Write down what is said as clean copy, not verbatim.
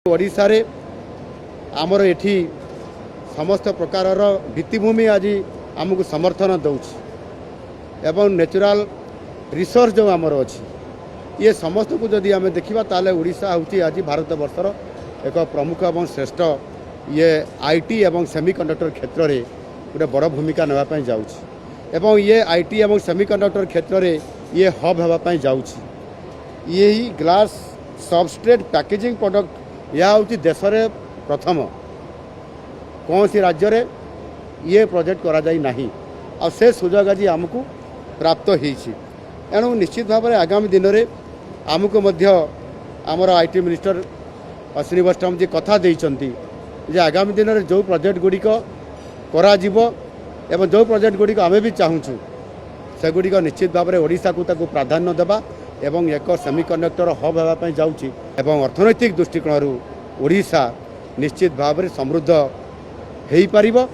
ओडिशा रे आमर एठी समस्त प्रकार भित्तिभूमि आज आमको समर्थन दौच एवं नेचुरल रिसोर्स जो आमर अच्छी ये समस्त को जदि आम देखा ताले ओडिशा हूँ आज भारत वर्षर एक प्रमुख और श्रेष्ठ ये आईटी एवं सेमीकंडक्टर क्षेत्र में गोटे बड़ भूमिका नापी जाऊँ ये आईटी एवं सेमीकंडक्टर क्षेत्र में ये हब होगापी जाऊँ यही ग्लास सबस्ट्रेट पैकेजिंग प्रोडक्ट यह हूँ देश में प्रथम कौन सी राज्य रे ये प्रोजेक्ट करा जाई नहीं और से सुजोग आज आमको प्राप्त होती एणु निश्चित भाव में आगामी दिन में आमको आमर आईटी मिनिस्टर अश्विनी वैष्णव जी कथा देइचंती जे आगामी दिन में जो प्रोजेक्ट गुड़िक करा एवं जो प्रोजेक्ट गुड़िक आमे भी चाहूँ से गुड़िक निश्चित भाव में ओडिशा को ताकू प्राधान्य देवा एवं एक सेमीकंडक्टर हब होगापी जाऊँगी एवं अर्थनैतिक दृष्टिकोण ओडिशा निश्चित भाव में समृद्ध हो पारिबो।